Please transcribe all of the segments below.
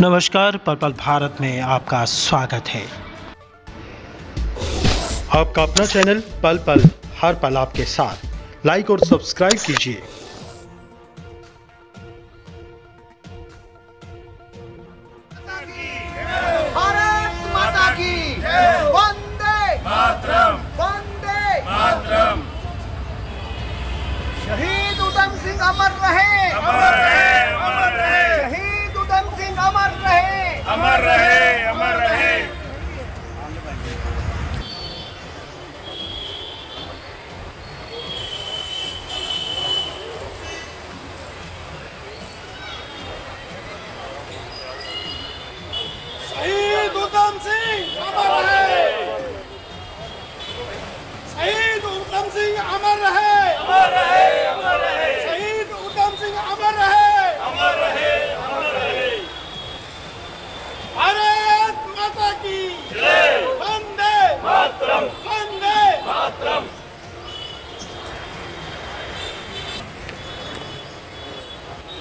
नमस्कार, पल पल भारत में आपका स्वागत है। आपका अपना चैनल पल पल हर पल आपके साथ, लाइक और सब्सक्राइब कीजिए। भारत माता की वंदे मातरम, वंदे मातरम। शहीद उधम सिंह अमर रहे, अमर रहे, अमर रहे। शहीद उधम सिंह अमर रहे, अमर रहे, अमर रहे। शहीद उधम सिंह अमर रहे, शहीद उधम सिंह अमर रहे, अमर रहे, अमर रहे। शहीद उधम सिंह अमर रहे, अमर रहे, अमर रहे। भारत माता की जय, वंदे मातरम, वंदे मातरम।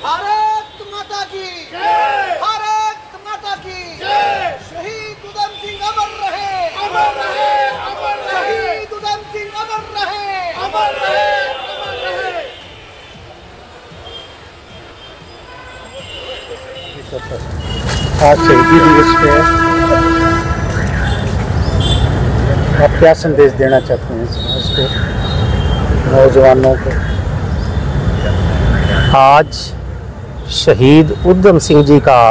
भारत माता की जय, भारत माता की जय। शहीद उधम सिंह अमर रहे, अमर रहे, अमर रहे। शहीद उधम सिंह अमर रहे, अमर रहे, अमर रहे। आज शहीदी दिवस पे आप क्या संदेश देना चाहते हैं समाज को, नौजवानों को? आज शहीद उधम सिंह जी का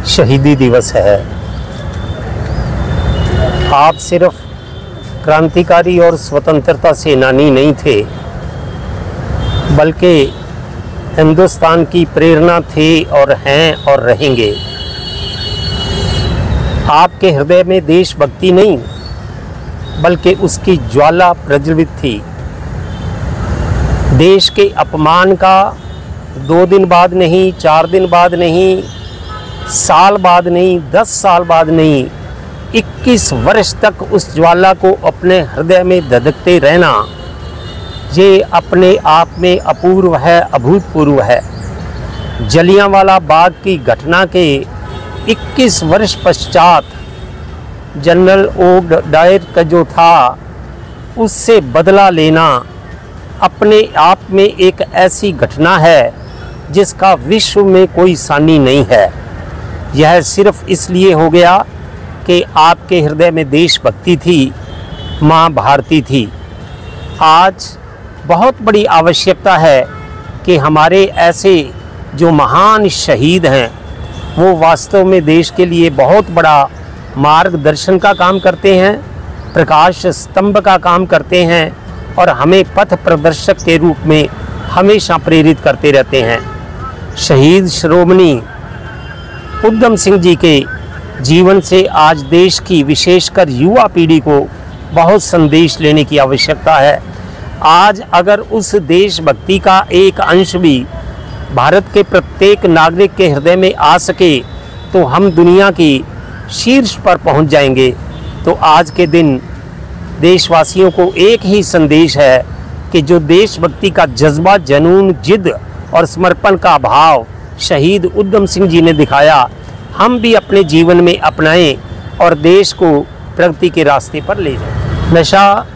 शहीदी दिवस है। आप सिर्फ क्रांतिकारी और स्वतंत्रता सेनानी नहीं थे, बल्कि हिंदुस्तान की प्रेरणा थे और हैं और रहेंगे। आपके हृदय में देशभक्ति नहीं, बल्कि उसकी ज्वाला प्रज्वलित थी। देश के अपमान का 2 दिन बाद नहीं, 4 दिन बाद नहीं, साल बाद नहीं, 10 साल बाद नहीं, 21 वर्ष तक उस ज्वाला को अपने हृदय में धधकते रहना, ये अपने आप में अपूर्व है, अभूतपूर्व है। जलियांवाला बाग की घटना के 21 वर्ष पश्चात जनरल ओ डायर का जो था, उससे बदला लेना अपने आप में एक ऐसी घटना है जिसका विश्व में कोई सानी नहीं है। यह सिर्फ इसलिए हो गया कि आपके हृदय में देशभक्ति थी, माँ भारती थी। आज बहुत बड़ी आवश्यकता है कि हमारे ऐसे जो महान शहीद हैं, वो वास्तव में देश के लिए बहुत बड़ा मार्गदर्शन का काम करते हैं, प्रकाश स्तंभ का काम करते हैं और हमें पथ प्रदर्शक के रूप में हमेशा प्रेरित करते रहते हैं। शहीद शिरोमणि उधम सिंह जी के जीवन से आज देश की, विशेषकर युवा पीढ़ी को बहुत संदेश लेने की आवश्यकता है। आज अगर उस देशभक्ति का एक अंश भी भारत के प्रत्येक नागरिक के हृदय में आ सके, तो हम दुनिया की शीर्ष पर पहुंच जाएंगे। तो आज के दिन देशवासियों को एक ही संदेश है कि जो देशभक्ति का जज्बा, जुनून, जिद और समर्पण का भाव शहीद उधम सिंह जी ने दिखाया, हम भी अपने जीवन में अपनाएं और देश को प्रगति के रास्ते पर ले जाएं। नशा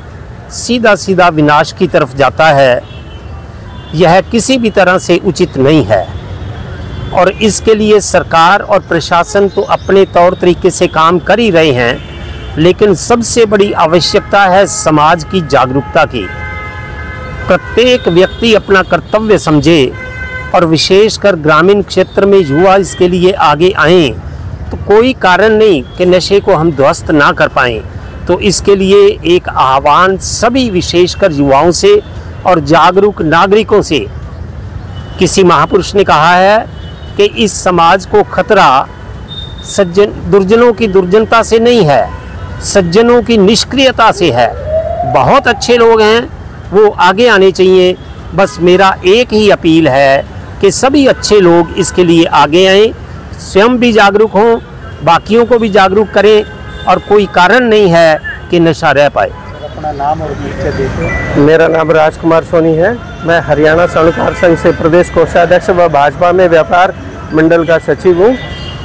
सीधा सीधा विनाश की तरफ जाता है, यह किसी भी तरह से उचित नहीं है और इसके लिए सरकार और प्रशासन तो अपने तौर तरीके से काम कर ही रहे हैं, लेकिन सबसे बड़ी आवश्यकता है समाज की जागरूकता की। प्रत्येक व्यक्ति अपना कर्तव्य समझे और विशेषकर ग्रामीण क्षेत्र में युवा इसके लिए आगे आएं, तो कोई कारण नहीं कि नशे को हम ध्वस्त ना कर पाएं। तो इसके लिए एक आह्वान सभी विशेषकर युवाओं से और जागरूक नागरिकों से। किसी महापुरुष ने कहा है कि इस समाज को खतरा दुर्जनों की दुर्जनता से नहीं है, सज्जनों की निष्क्रियता से है। बहुत अच्छे लोग हैं, वो आगे आने चाहिए। बस मेरा एक ही अपील है कि सभी अच्छे लोग इसके लिए आगे आएं, स्वयं भी जागरूक हों, बाकियों को भी जागरूक करें और कोई कारण नहीं है कि नशा रह पाए। अपना नाम और परिचय देते। मेरा नाम राजकुमार सोनी है। मैं हरियाणा स्वर्णकार संघ से प्रदेश कोषाध्यक्ष व भाजपा में व्यापार मंडल का सचिव हूँ।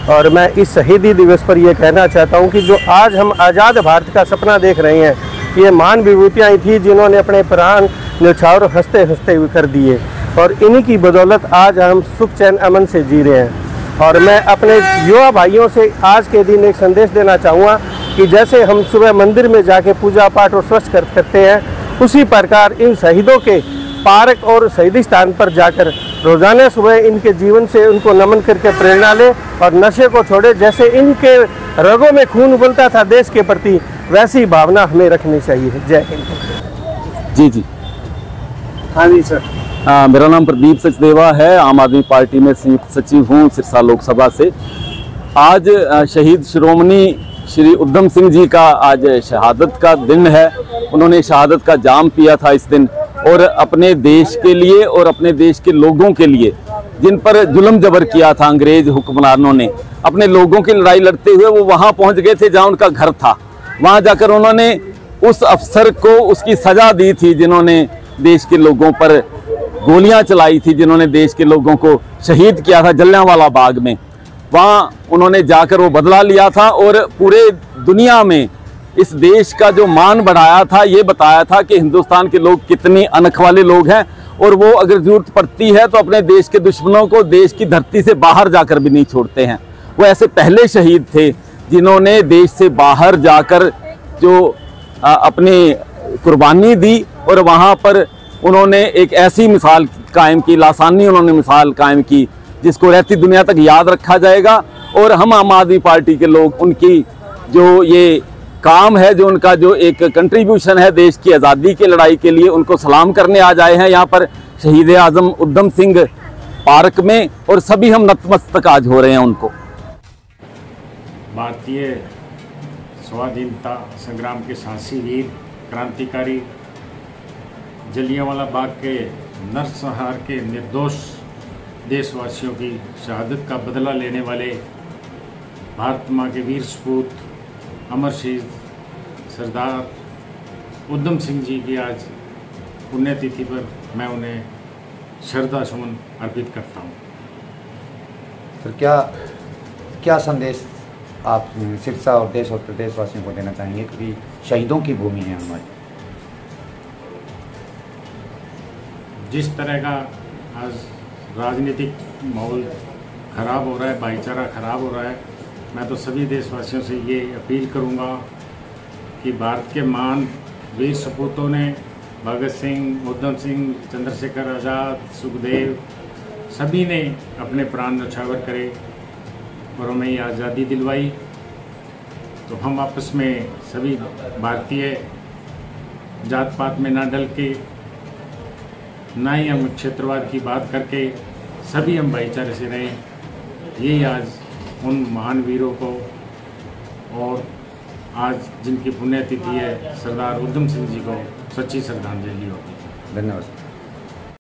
और मैं इस शहीदी दिवस पर यह कहना चाहता हूँ कि जो आज हम आज़ाद भारत का सपना देख रहे हैं, ये महान विभूतियाँ थी जिन्होंने अपने प्राण न्यौछावर हंसते हंसते कर दिए, और इन्हीं की बदौलत आज हम सुख चैन अमन से जी रहे हैं। और मैं अपने युवा भाइयों से आज के दिन एक संदेश देना चाहूँगा कि जैसे हम सुबह मंदिर में जाके पूजा पाठ और स्वच्छ करते हैं, उसी प्रकार इन शहीदों के पार्क और शहीदी स्थान पर जाकर रोज़ाना सुबह इनके जीवन से उनको नमन करके प्रेरणा ले और नशे को छोड़े। जैसे इनके रगों में खून उबलता था देश के प्रति, वैसी भावना हमें रखनी चाहिए। जय हिंद। जी हाँ जी सर। मेरा नाम प्रदीप सचदेवा है, आम आदमी पार्टी में संयुक्त सचिव हूँ सिरसा लोकसभा से। आज शहीद शिरोमणि श्री उद्धम सिंह जी का आज शहादत का दिन है। उन्होंने शहादत का जाम पिया था इस दिन, और अपने देश के लिए और अपने देश के लोगों के लिए, जिन पर जुल्म जबर किया था अंग्रेज हुक्मरानों ने, अपने लोगों की लड़ाई लड़ते हुए वो वहाँ पहुँच गए थे जहाँ उनका घर था। वहाँ जाकर उन्होंने उस अफसर को उसकी सज़ा दी थी जिन्होंने देश के लोगों पर गोलियां चलाई थी, जिन्होंने देश के लोगों को शहीद किया था जलियांवाला बाग में। वहाँ उन्होंने जाकर वो बदला लिया था और पूरे दुनिया में इस देश का जो मान बढ़ाया था, ये बताया था कि हिंदुस्तान के लोग कितनी अनख वाले लोग हैं, और वो अगर जरूरत पड़ती है तो अपने देश के दुश्मनों को देश की धरती से बाहर जाकर भी नहीं छोड़ते हैं। वो ऐसे पहले शहीद थे जिन्होंने देश से बाहर जाकर जो अपनी कुर्बानी दी, और वहाँ पर उन्होंने एक ऐसी मिसाल कायम की, लासानी उन्होंने मिसाल कायम की, जिसको रहती दुनिया तक याद रखा जाएगा। और हम आम आदमी पार्टी के लोग उनकी जो ये काम है, जो उनका जो एक कंट्रीब्यूशन है देश की आज़ादी की लड़ाई के लिए, उनको सलाम करने आ जाए हैं यहाँ पर शहीद आज़म उद्धम सिंह पार्क में, और सभी हम नतमस्तक आज हो रहे हैं उनको। भारतीय स्वाधीनता संग्राम के साहसी वीर, क्रांतिकारी, जलियांवाला बाग के नरसंहार के निर्दोष देशवासियों की शहादत का बदला लेने वाले भारत माँ के वीर सपूत अमर शहीद सरदार उद्धम सिंह जी की आज पुण्यतिथि पर मैं उन्हें श्रद्धा सुमन अर्पित करता हूँ। तो क्या संदेश आप सिरसा और देश और प्रदेशवासियों को देना चाहेंगे, क्योंकि शहीदों की भूमि है हमारी? जिस तरह का आज राजनीतिक माहौल ख़राब हो रहा है, भाईचारा ख़राब हो रहा है, मैं तो सभी देशवासियों से ये अपील करूँगा कि भारत के महान वीर सपूतों ने, भगत सिंह, उद्धम सिंह, चंद्रशेखर आज़ाद, सुखदेव, सभी ने अपने प्राण न्यौछावर करे और हमें ये आज़ादी दिलवाई। तो हम आपस में सभी भारतीय जात पात में ना डल के, ना ही हम क्षेत्रवाद की बात करके, सभी हम भाईचारे से रहें। यही आज उन महान वीरों को, और आज जिनकी पुण्यतिथि है सरदार उद्धम सिंह जी को, सच्ची श्रद्धांजलि होगी। धन्यवाद।